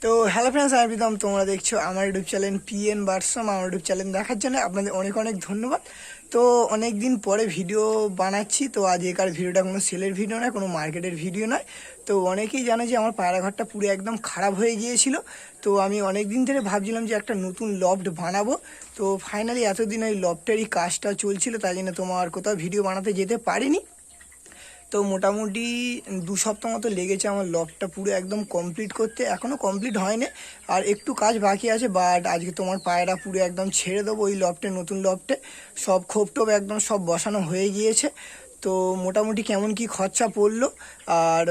তো hello friends, আমি প্রীতম। তোমরা দেখছো আমার ইউটিউব চ্যানেল পিএন বার্সম। আমার ইউটিউব চ্যানেল দেখার জন্য আপনাদের অনেক অনেক ধন্যবাদ। তো অনেক দিন পরে ভিডিও বানাচ্ছি। তো আজকের ভিডিওটা কোনো সেলের ভিডিও নয়, কোনো মার্কেটের ভিডিও নয়। তো অনেকেই জানে যে আমার পায়রা ঘরটা পুরো একদম খারাপ হয়ে গিয়েছিল। তো আমি অনেক দিন ধরে ভাবছিলাম যে একটা নতুন লফট বানাবো। তো ফাইনালি এতদিন ওই লফটেরই কাজটা চলছিল, তাই জন্য তোমার কোথাও ভিডিও বানাতে যেতে পারিনি। তো মোটামুটি 2 সপ্তাহ মতো লেগেছে আমার লফটটা পুরো একদম কমপ্লিট করতে। এখনও কমপ্লিট হয়নি, আর একটু কাজ বাকি আছে। বাট আজকে তোমার পায়রা পুরো একদম ছেড়ে দেবো ওই লফটে, নতুন লফটে। সব খোপ টোপ একদম সব বসানো হয়ে গিয়েছে। তো মোটামুটি কেমন কি খরচা পড়লো আর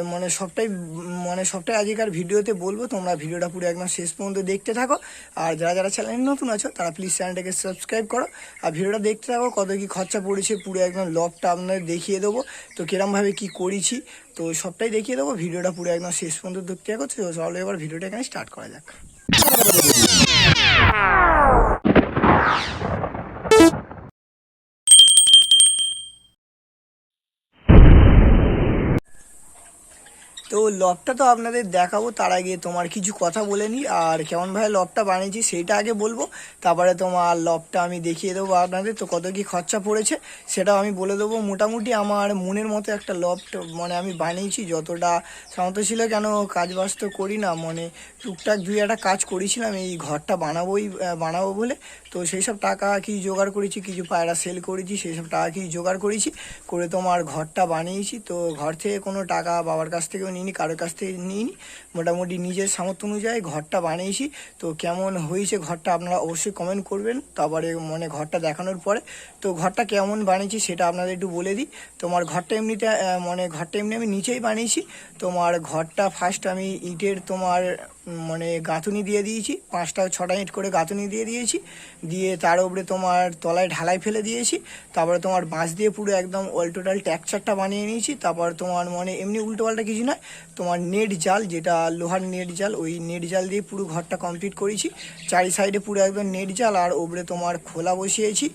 সবটাই আজকের ভিডিওতে বলবো। তোমরা ভিডিওটা পুরো একদম শেষ পর্যন্ত দেখতে থাকো। আর যারা যারা চ্যানেলে নতুন আছো তারা প্লিজ চ্যানেলটাকে সাবস্ক্রাইব করো, আর ভিডিওটা দেখতে থাকো। কত কি খরচা পড়েছে পুরো একদম লফটটা আপনাদের দেখিয়ে দেবো। তো কিরমভাবে কি করেছি তো সবটাই দেখিয়ে দেবো। ভিডিওটা পুরো একদম শেষ পর্যন্ত দেখতে থাকো। তো চলো এবার ভিডিওটা এখানে স্টার্ট করা যাক। তো লবটা তো আপনাদের দেখাবো, তার আগে তোমার কিছু কথা বলে নিই। আর কেমনভাবে লবটা বানিয়েছি সেইটা আগে বলবো, তারপরে তোমার লবটা আমি দেখিয়ে দেবো আপনাদের। তো কত কি খরচা পড়েছে সেটাও আমি বলে দেবো। মোটামুটি আমার মনের মতো একটা লবট আমি বানিয়েছি, যতটা সামর্থ্য ছিল। কেন কাজ বাজ তো করি না, টুকটাক দুই একটা কাজ করেছিলাম এই ঘরটা বানাবো বলে। তো সেই সব টাকা কি জোগাড় করেছি, কিছু পায়রা সেল করেছি, সেই সব টাকা কি জোগাড় করেছি করে তোমার ঘরটা বানিয়েছি। তো ঘর থেকে কোনো টাকা বাবার কাছ থেকেও নিইনি, কারোর কাছ থেকে নিইনি। মোটামুটি নিজের সামর্থ্য অনুযায়ী ঘরটা বানিয়েছি। তো কেমন হয়েছে ঘরটা আপনারা অবশ্যই কমেন্ট করবেন। তারপরে ঘরটা দেখানোর পরে তো ঘরটা কেমন বানিয়েছি সেটা আপনাদের একটু বলে দিই। তোমার ঘরটা এমনি আমি নিচেই বানিয়েছি। তোমার ঘরটা ফার্স্ট আমি ইটের গাঁথুনি দিয়ে দিয়েছি, 5টা 6টা ইট করে গাঁথুনি দিয়ে দিয়েছি। দিয়ে তার উপরে তোমার তলায় ঢালাই ফেলে দিয়েছি। তারপরে তোমার বাঁশ দিয়ে পুরো একদম অল টোটাল ট্যাকচারটা বানিয়ে নিয়েছি। তারপর তোমার এমনি উল্টোপাল্টা কিছু নয়, তোমার নেট জাল, যেটা লোহার নেট জাল, ওই নেট জাল দিয়ে পুরো ঘরটা কমপ্লিট করেছি। চারি সাইডে পুরো একদম নেট জাল, আর ওপরে তোমার খোলা বসিয়েছি।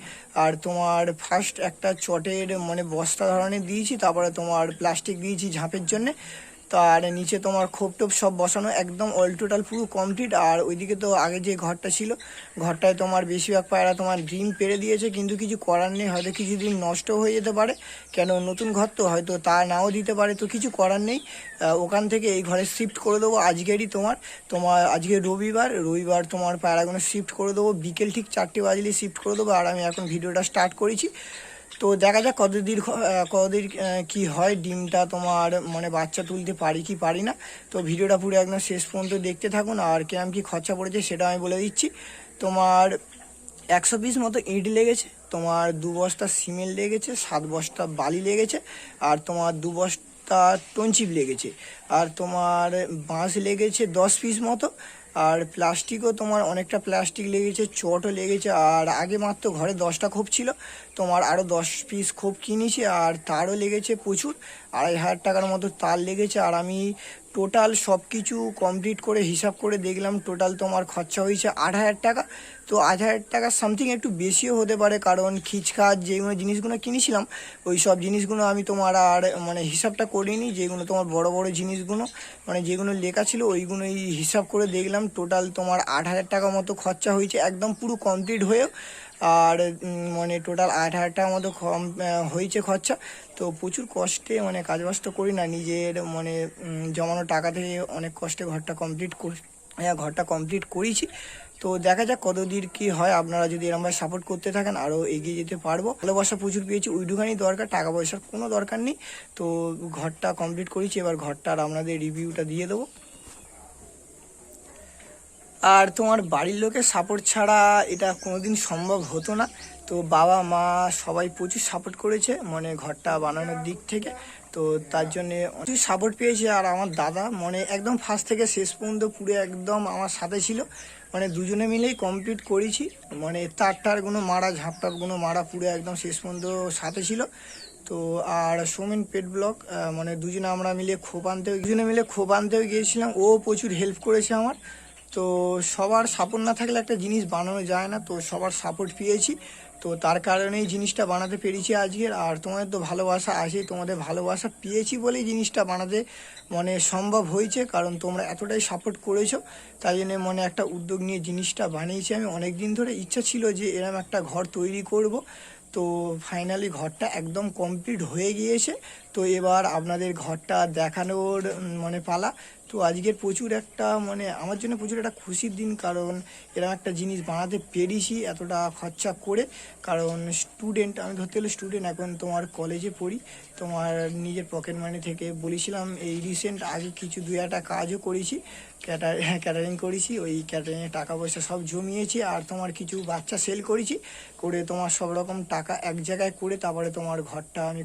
আর তোমার ফার্স্ট একটা চটের বস্তা ধরনের দিয়েছি, তারপরে তোমার প্লাস্টিক দিয়েছি ঝাঁপের জন্যে। তার নিচে তোমার খোপ টোপ সব বসানো একদম অল টোটাল পুরো কমপ্লিট। আর ওইদিকে তো আগে যে ঘরটা ছিল, ঘরটায় তোমার বেশিরভাগ পায়রা তোমার ডিম পেড়ে দিয়েছে, কিন্তু কিছু করার নেই। হয়তো কিছুদিন নষ্ট হয়ে যেতে পারে, কেন নতুন ঘর তো হয়তো তা নাও দিতে পারে। তো কিছু করার নেই, ওখান থেকে এই ঘরে শিফট করে দেবো আজকেরই। তোমার আজকে রবিবার তোমার পায়রাগুলো শিফট করে দেবো বিকেল ঠিক 4টে বাজলে শিফট করে দেবো। আর আমি এখন ভিডিওটা স্টার্ট করেছি। তো দেখা যাক কতদিন কি হয়, ডিমটা তোমার বাচ্চা তুলতে পারি কি পারি না। তো ভিডিওটা পুরো একদম শেষ পর্যন্ত দেখতে থাকুন। আর কেমন কি খরচা পড়েছে সেটা আমি বলে দিচ্ছি। তোমার 100 পিস মতো ইট লেগেছে, তোমার 2 বস্তা সিমেন্ট লেগেছে, 7 বস্তা বালি লেগেছে, আর তোমার 2 বস্তা টনচিপ লেগেছে, আর তোমার বাঁশ লেগেছে 10 পিস মতো, আর প্লাস্টিকও তোমার অনেকটা প্লাস্টিক লেগেছে, চটও লেগেছে। আর আগে মাত্র ঘরে 10টা খোপ ছিল, তোমার আরও 10 পিস খোপ কিনেছি। আর তারও লেগেছে প্রচুর, 2,500 টাকার মতো তার লেগেছে। আর আমি টোটাল সব কিছু কমপ্লিট করে হিসাব করে দেখলাম, টোটাল তোমার খরচা হয়েছে 8,000 টাকা। তো 8,000 টাকা সামথিং একটু বেশিও হতে পারে, কারণ খিচখাচ যেগুলো জিনিসগুলো কিনেছিলাম ওই সব জিনিসগুলো আমি তোমার আর হিসাবটা করিনি। যেগুলো তোমার বড় বড় জিনিসগুলো যেগুলো লেখা ছিল ওইগুলোই হিসাব করে দেখলাম, টোটাল তোমার 8,000 টাকা মতো খরচা হয়েছে একদম পুরো কমপ্লিট হয়েও। আর টোটাল 8,000 টাকা মতো হয়েছে খরচা। তো প্রচুর কষ্টে কাজবাজ তো করি না, নিজের জমানো টাকা থেকে অনেক কষ্টে ঘরটা কমপ্লিট করেছি। তো দেখা যাক কতদূর কি হয়। আপনারা যদি এরকমভাবে সাপোর্ট করতে থাকেন আরও এগিয়ে যেতে পারবো। ভালোবাসা প্রচুর পেয়েছি, ওইটুখানি দরকার, টাকা পয়সার কোনো দরকার নেই। তো ঘরটা কমপ্লিট করেছি, এবার ঘরটার আপনাদের রিভিউটা দিয়ে দেবো। আর তোমার বাড়ির লোকের সাপোর্ট ছাড়া এটা কোনোদিন সম্ভব হতো না। তো বাবা মা সবাই প্রচুর সাপোর্ট করেছে ঘরটা বানানোর দিক থেকে। তো তার জন্যে প্রচুর সাপোর্ট পেয়েছে। আর আমার দাদা একদম ফার্স্ট থেকে শেষ পর্যন্ত পুরো একদম আমার সাথে ছিল। দুজনে মিলেই কমপ্লিট করেছি। তারটারগুলো মারা, ঝাপটাপগুলো মারা, পুরো একদম শেষ পর্যন্ত সাথে ছিল। তো আর সৌমেন পেট ব্লক দুজনে মিলে খোপ আনতেও গিয়েছিলাম, ও প্রচুর হেল্প করেছে আমার। তো সবার সাপোর্ট না থাকলে একটা জিনিস বানানো যায় না, তো সবার সাপোর্ট পেয়েছি। তো তার কারণেই জিনিসটা বানাতে পেরেছি আজকের। আর তোমাদের তো ভালোবাসা আছে, তোমাদের ভালোবাসা পেয়েছি বলেই জিনিসটা বানাতে মানে সম্ভব হয়েছে, কারণ তোমরা এতটাই সাপোর্ট করেছো। তাই জন্য মনে একটা উদ্যোগ নিয়ে জিনিসটা বানিয়েছি। আমি অনেক দিন ধরে ইচ্ছা ছিল যে এরকম একটা ঘর তৈরি করব। তো ফাইনালি ঘরটা একদম কমপ্লিট হয়ে গিয়েছে। তো এবার আপনাদের ঘরটা দেখানোর মানে পালা। তো আজকের প্রচুর একটা মানে আমার জন্য প্রচুর একটা খুশির দিন, কারণ এরকম একটা জিনিস বানাতে পেরেছি এতটা খরচা করে। কারণ স্টুডেন্ট, আমি ধরতে গেলে স্টুডেন্ট, এখন তোমার কলেজে পড়ি। তোমার নিজের পকেট মানি থেকে বলেছিলাম, এই রিসেন্ট আগে কিছু 2-1টা কাজও করেছি, ক্যাটারিং করেছি। ওই ক্যাটারিংয়ে টাকা পয়সা সব জমিয়েছি। আর তোমার কিছু বাচ্চা সেল করেছি, করে তোমার সব রকম টাকা এক জায়গায় করে তারপরে তোমার ঘরটা আমি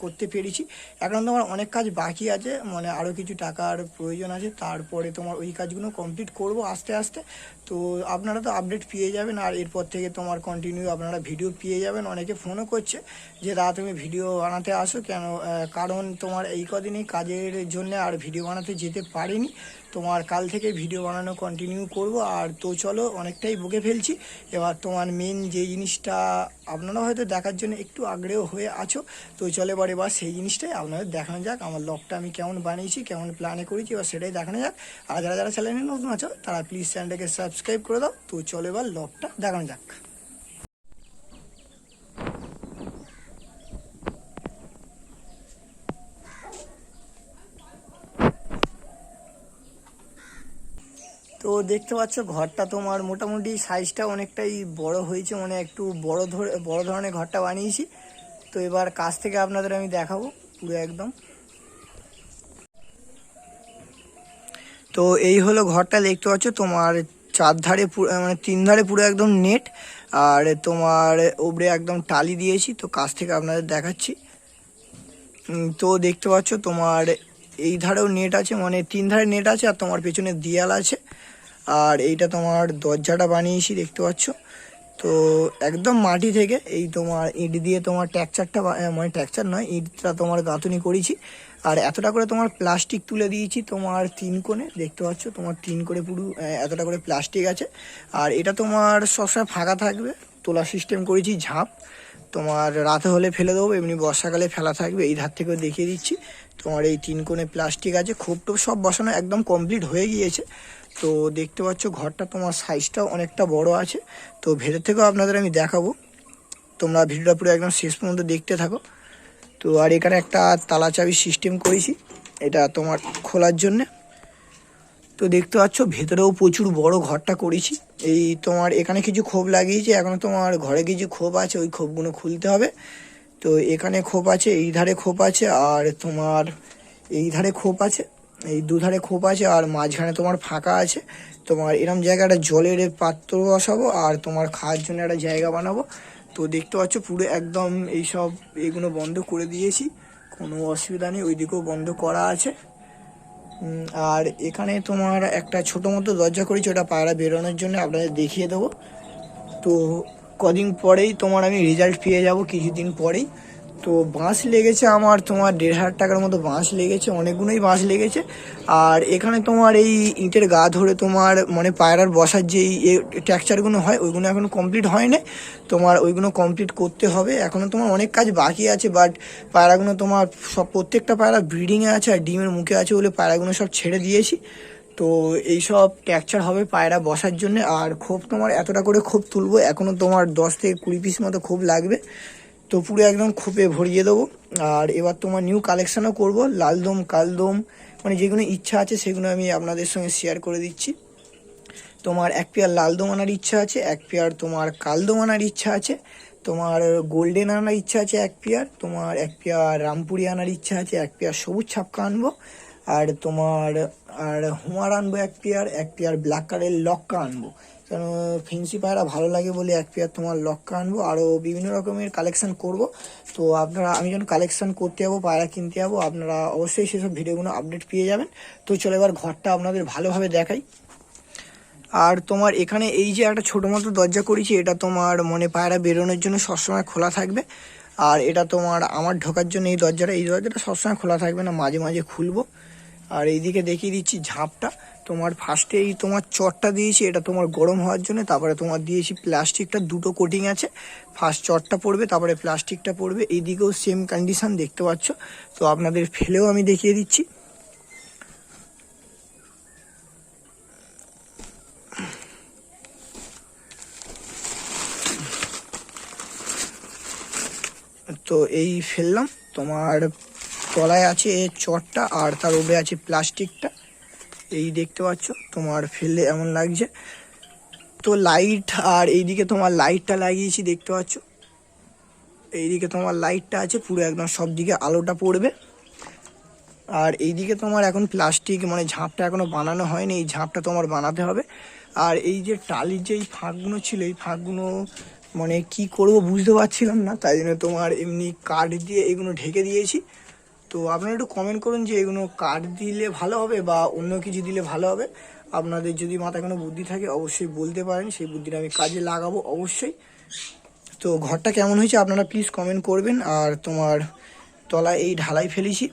করতে পেরেছি। এখন তোমার অনেক কাজ বাকি আছে, মানে আরও কিছু টাকার প্রয়োজন আছে। তারপরে তোমার ওই কাজগুলো কমপ্লিট করব আস্তে আস্তে। তো আপনারা তো আপডেট পেয়ে যাবেন, আর এরপর থেকে তোমার কন্টিনিউ আপনারা ভিডিও পেয়ে যাবেন। অনেকে ফোনও করছে যে দাদা তুমি ভিডিও বানাতে আসো কেন, কারণ তোমার এই কদিনই কাজের জন্য আর ভিডিও বানাতে যেতে পারিনি। তোমার কাল থেকে ভিডিও বানানো কন্টিনিউ করব। আর তো চলো, অনেকটাই বকে ফেলছি। এবার তোমার মেন যে জিনিসটা আপনারা হয়তো দেখার জন্য একটু আগ্রহ হয়ে আছো, তো চলো এবার সেই জিনিসটাই আপনাদের দেখানো যাক। আমার লকটা আমি কেমন বানিয়েছি, কেমন প্ল্যানে করেছি, এবার সেটাই দেখানো যাক। আর যারা চ্যানেলে নতুন আছো তারা প্লিজ চ্যানেলটাকে সাবস্ক্রাইব করে দাও। তো চলো এবার লকটা দেখানো যাক। তো দেখতে পাচ্ছ ঘরটা তোমার মোটামুটি সাইজটা অনেকটাই বড় হয়েছে, মানে একটু বড় ধরনের ঘরটা বানিয়েছি। তো এবার কাছ থেকে আপনাদের আমি দেখাবো পুরো একদম। তো এই হলো ঘরটা, দেখতে পাচ্ছ তোমার চারধারে মানে 3 ধারে পুরো একদম নেট, আর তোমার ওপরে একদম টালি দিয়েছি। তো কাছ থেকে আপনাদের দেখাচ্ছি। তো দেখতে পাচ্ছ তোমার এই ধারেও নেট আছে, মানে 3 ধারে নেট আছে, আর তোমার পেছনে দেয়াল আছে। আর এইটা তোমার দরজাটা বানিয়েছি দেখতে পাচ্ছ। তো একদম মাটি থেকে এই তোমার ইট দিয়ে তোমার টেক্সচারটা, মানে টেক্সচার নয়, ইটটা তোমার গাঁথুনি করেছি। আর এতটা করে তোমার প্লাস্টিক তুলে দিয়েছি তোমার 3 কোণে, দেখতে পাচ্ছ তোমার 3 করে পুরো এতটা করে প্লাস্টিক আছে। আর এটা তোমার সবসময় ফাঁকা থাকবে, তোলা সিস্টেম করেছি ঝাঁপ। তোমার রাতে হলে ফেলে দেবো, এমনি বর্ষাকালে ফেলা থাকবে। এই ধার থেকেও দেখিয়ে দিচ্ছি। তোমার এই 3 কোণে প্লাস্টিক আছে, খোপ টোপ সব বসানো একদম কমপ্লিট হয়ে গিয়েছে। তো দেখতে পাচ্ছ ঘরটা তোমার সাইজটাও অনেকটা বড় আছে। তো ভেতর থেকেও আপনাদের আমি দেখাবো, তোমরা ভিডিওটা পুরো একদম শেষ পর্যন্ত দেখতে থাকো। তো আর এখানে একটা তালা চাবির সিস্টেম করেছি, এটা তোমার খোলার জন্যে। তো দেখতে পাচ্ছ ভেতরেও প্রচুর বড় ঘরটা করেছি। এই তোমার এখানে কিছু খোপ লাগিয়েছি, এখন তোমার ঘরে কিছু খোপ আছে, ওই খোপগুলো খুলতে হবে। তো এখানে খোপ আছে, এই ধারে খোপ আছে, আর তোমার এই ধারে খোপ আছে, এই 2 ধারে খোপ আছে, আর মাঝখানে তোমার ফাঁকা আছে। তোমার এরম জায়গায় একটা জলের পাত্র বসাবো, আর তোমার খাওয়ার জন্য একটা জায়গা বানাবো। তো দেখতে পাচ্ছ পুরো একদম এইগুলো বন্ধ করে দিয়েছি, কোনো অসুবিধা নেই। ওইদিকেও বন্ধ করা আছে। আর এখানে তোমার একটা ছোটো মতো দরজা করেছি, ওটা পায়রা বেরোনোর জন্য, আপনাদের দেখিয়ে দেবো। তো কদিন পরেই তোমার আমি রেজাল্ট পেয়ে যাব, কিছুদিন পরেই। তো বাঁশ লেগেছে আমার তোমার 1,500 টাকার মতো বাঁশ লেগেছে, অনেকগুলোই বাঁশ লেগেছে। আর এখানে তোমার এই ইটের গা ধরে তোমার মানে পায়রার বসার যেই টেক্সচারগুলো হয়, ওইগুলো এখনও কমপ্লিট হয় না। তোমার ওইগুলো কমপ্লিট করতে হবে, এখনও তোমার অনেক কাজ বাকি আছে। বাট পায়রাগুলো তোমার সব প্রত্যেকটা পায়রা ব্রিডিংয়ে আছে আর ডিমের মুখে আছে বলে পায়রাগুলো সব ছেড়ে দিয়েছি। তো এইসব টেক্সচার হবে পায়রা বসার জন্য। আর খোপ তোমার এতটা করে খোপ তুলবো, এখনও তোমার 10 থেকে 20 পিস মতো খোপ লাগবে। তো পুরো একদম খোপে ভরিয়ে দেবো। আর এবার তোমার নিউ কালেকশানও করবো, লালদম কালদম, মানে যেগুলো ইচ্ছা আছে সেগুলো আমি আপনাদের সঙ্গে শেয়ার করে দিচ্ছি। তোমার 1 পেয়ার লালদম আনার ইচ্ছা আছে, 1 পেয়ার তোমার কালদম আনার ইচ্ছা আছে, তোমার গোল্ডেন আনার ইচ্ছা আছে 1 পেয়ার, তোমার 1 পেয়ার রামপুরি আনার ইচ্ছা আছে, 1 পেয়ার সবুজ ছাপকা আনবো, আর তোমার হুমার আনবো 1 পেয়ার, 1 পেয়ার ব্ল্যাক কালারের লক্কা আনবো, কারণ ফেন্সি পায়রা ভালো লাগে বলে 1 পেয়ার তোমার লক্কা আনবো। আরও বিভিন্ন রকমের কালেকশান করব। তো আপনারা, আমি যখন কালেকশান করতে যাবো, পায়রা কিনতে যাবো, আপনারা অবশ্যই সেসব ভিডিওগুলো আপডেট পেয়ে যাবেন। তো চলো এবার ঘরটা আপনাদের ভালোভাবে দেখাই। আর তোমার এখানে এই যে একটা ছোটো মতো দরজা করেছি, এটা তোমার মানে পায়রা বেরোনোর জন্য সবসময় খোলা থাকবে। আর এটা তোমার আমার ঢোকার জন্য এই দরজাটা সবসময় খোলা থাকবে না, মাঝে মাঝে খুলবো। আর এইদিকে দেখিয়ে দিচ্ছি ঝাঁপটা। তোমার ফার্স্টেই তোমার চটটা দিয়েছি, এটা তোমার গরম হওয়ার জন্য। তারপরে তোমার দিয়েছি প্লাস্টিকটা, দুটো কোটিং আছে। ফার্স্ট চটটা পড়বে, তারপরে প্লাস্টিকটা পড়বে। এইদিকেও সেম কন্ডিশন দেখতে পাচ্ছ। তো আপনাদের ফেলেও আমি দেখিয়ে দিচ্ছি। তো এই ফেললাম, তোমার তলায় আছে চটটা আর তার উপরে আছে প্লাস্টিকটা। এই দেখতে পাচ্ছ, তোমার ফেললে এমন লাগছে। তো লাইট, আর এইদিকে তোমার লাইটটা লাগিয়েছি দেখতে পাচ্ছ। এইদিকে তোমার লাইটটা আছে, পুরো একদম সব দিকে আলোটা পড়বে। আর এইদিকে তোমার এখন প্লাস্টিক মানে ঝাঁপটা এখনো বানানো হয়নি, এই ঝাঁপটা তোমার বানাতে হবে। আর এই যে টালির যে এই ফাঁকগুলো ছিল, এই ফাঁকগুলো মানে কি করব বুঝতে পারছিলাম না, তাই জন্য তোমার এমনি কাঠ দিয়ে এগুলো ঢেকে দিয়েছি। তো আপনারা একটু কমেন্ট করুন যে এগুলো কাঠ দিলে ভালো হবে বা অন্য কিছু দিলে ভালো হবে। আপনাদের যদি মাথায় কোনো বুদ্ধি থাকে অবশ্যই বলতে পারেন, সেই বুদ্ধিটা আমি কাজে লাগাবো অবশ্যই। তো ঘরটা কেমন হয়েছে আপনারা প্লিজ কমেন্ট করবেন। আর তোমার তলায় এই ঢালাই ফেলেছি,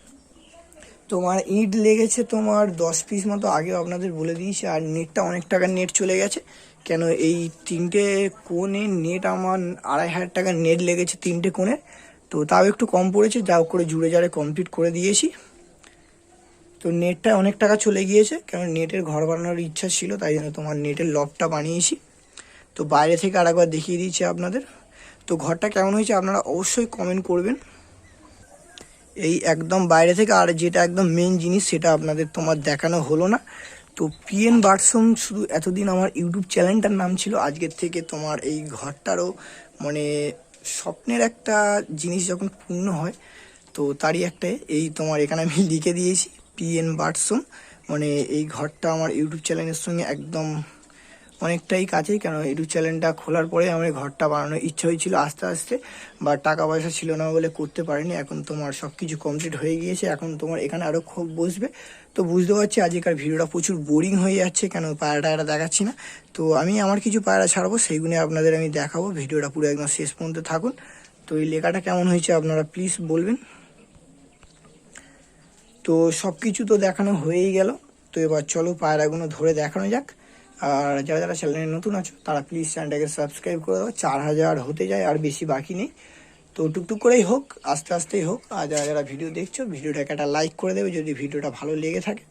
তোমার ইট লেগেছে তোমার 10 পিস মতো, আগেও আপনাদের বলে দিয়েছি। আর নেটটা অনেক টাকার নেট চলে গেছে, কেন এই 3টে কোণে নেট আমার 2,500 টাকার নেট লেগেছে 3টে কোণে। তো তাও একটু কম পড়েছে, যা করে জুড়ে জারে কমপ্লিট করে দিয়েছি। তো নেটটা অনেক টাকা চলে গিয়েছে, কেন নেটের ঘর বানানোর ইচ্ছা ছিল, তাই জন্য তোমার নেটের লফটটা বানিয়েছি। তো বাইরে থেকে আরেকবার দেখিয়ে দিচ্ছি আপনাদের। তো ঘরটা কেমন হয়েছে আপনারা অবশ্যই কমেন্ট করবেন। এই একদম বাইরে থেকে। আর যেটা একদম মেন জিনিস সেটা আপনাদের তোমার দেখানো হলো না। তো পিএন বাটসম শুধু এতদিন আমার ইউটিউব চ্যানেলটার নাম ছিল, আজকের থেকে তোমার এই ঘরটারও মানে স্বপ্নের একটা জিনিস যখন পূর্ণ হয়, তো তারই একটা এই তোমার এখানে আমি লিখে দিয়েছি পিএন বাটসম। মানে এই ঘরটা আমার ইউটিউব চ্যানেলের সঙ্গে একদম অনেকটাই কাছেই, কেন ইউটিউব চ্যানেলটা খোলার পরে আমার ঘরটা বানানোর ইচ্ছা হয়েছিল আস্তে আস্তে, বা টাকা পয়সা ছিল না বলে করতে পারিনি। এখন তোমার সব কিছু কমপ্লিট হয়ে গিয়েছে, এখন তোমার এখানে আরও খুব বসবে। তো বুঝতে পারছি আজকের ভিডিওটা প্রচুর বোরিং হয়ে যাচ্ছে, কেন পায়রাটা দেখাচ্ছি না। তো আমি আমার কিছু পায়রা ছাড়বো, সেইগুলো আপনাদের আমি দেখাবো। ভিডিওটা পুরো একদম শেষ পর্যন্ত থাকুন। তো এই লেখাটা কেমন হয়েছে আপনারা প্লিজ বলবেন। তো সব কিছু তো দেখানো হয়েই গেল, তো এবার চলো পায়রাগুলো ধরে দেখানো যাক। আর যারা যারা চ্যানেলে নতুন আছো তারা প্লিজ চ্যানেলটাকে সাবস্ক্রাইব করে দাও। 4,000 হতে যায়, আর বেশি বাকি নেই। তো টুকটুক করেই হোক, আস্তে আস্তেই হোক। আর যারা যারা ভিডিও দেখছো ভিডিওটাকে একটা লাইক করে দেবে যদি ভিডিওটা ভালো লেগে থাকে।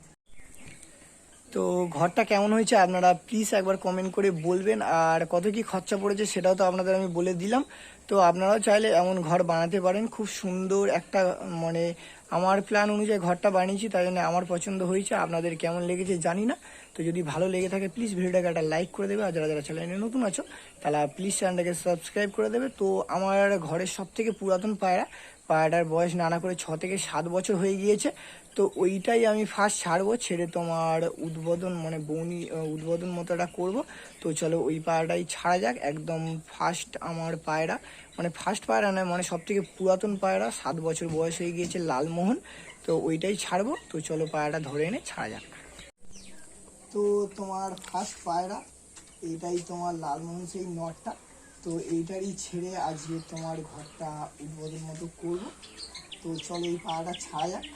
তো ঘরটা কেমন হয়েছে আপনারা প্লিজ একবার কমেন্ট করে বলবেন। আর কত কি খরচা পড়েছে সেটাও তো আপনাদের আমি বলে দিলাম। তো আপনারাও চাইলে এমন ঘর বানাতে পারেন, খুব সুন্দর একটা মানে আমার প্ল্যান অনুযায়ী ঘরটা বানিয়েছি, তাই জন্য আমার পছন্দ হয়েছে। আপনাদের কেমন লেগেছে জানি না। তো যদি ভালো লেগে থাকে প্লিজ ভিডিওটাকে একটা লাইক করে দেবে। আর যারা যারা চ্যানেলে নতুন আছো তারা প্লিজ চ্যানেলটাকে সাবস্ক্রাইব করে দেবে। তো আমার ঘরের সব থেকে পুরাতন পায়রাটার বয়স নানা করে 6 থেকে 7 বছর হয়ে গিয়েছে। তো ওইটাই আমি ফার্স্ট ছাড়বো, ছেড়ে তোমার উদ্বোধন মানে বৌনি উদ্বোধন মতোটা করব। তো চলো ওই পায়রাটাই ছাড়া যাক। একদম ফার্স্ট আমার পায়রা, মানে ফার্স্ট পায়রা নয়, মানে সব থেকে পুরাতন পায়রা, 7 বছর বয়স হয়ে গিয়েছে, লালমোহন। তো ওইটাই ছাড়বো। তো চলো পায়রাটা ধরে এনে ছাড়া যাক। তো তোমার ফার্স্ট পায়রা এইটাই তোমার লালমোহন, সেই নটটা। তো এইটারই ছেড়ে আজকে তোমার ঘরটা উদ্বোধন মতো করবো। তো চলো এই পায়রাটা ছাড়া যাক।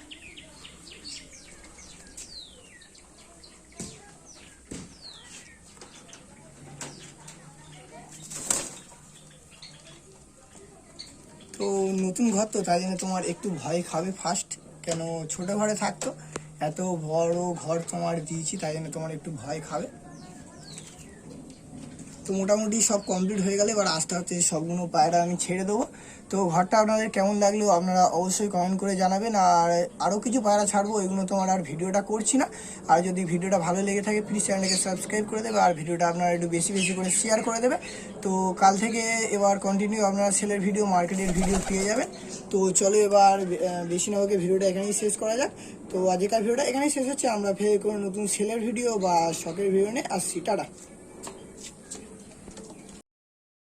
তো নতুন ঘর তো তাই জন্য তোমার একটু ভয় খাবে ফার্স্ট, কেন ছোটো ঘরে থাকতো, এত বড় ঘর তোমার দিয়েছি, তাই জন্য তোমার একটু ভয় খাবে। তো মোটামুটি সব কমপ্লিট হয়ে গেলে এবার আস্তে আস্তে সবগুলো পায়রা আমি ছেড়ে দেবো। তো ঘরটা আপনাদের কেমন লাগলো আপনারা অবশ্যই কমেন্ট করে জানাবেন। আর আরও কিছু পায়রা ছাড়বো, এগুলো তোমার আর ভিডিওটা করছি না। আর যদি ভিডিওটা ভালো লেগে থাকে প্লিজ চ্যানেলটাকে সাবস্ক্রাইব করে দেবে, আর ভিডিওটা আপনারা একটু বেশি বেশি করে শেয়ার করে দেবে। তো কাল থেকে এবার কন্টিনিউ আপনারা সেলের ভিডিও, মার্কেটের ভিডিও পেয়ে যাবেন। তো চলো এবার বেশি না হোক ভিডিওটা এখানেই শেষ করা যাক। তো আজকের ভিডিওটা এখানেই শেষ হচ্ছে। আমরা ফের কোনো নতুন সেলের ভিডিও বা শখের ভিডিও নিয়ে আসছি। টাটা।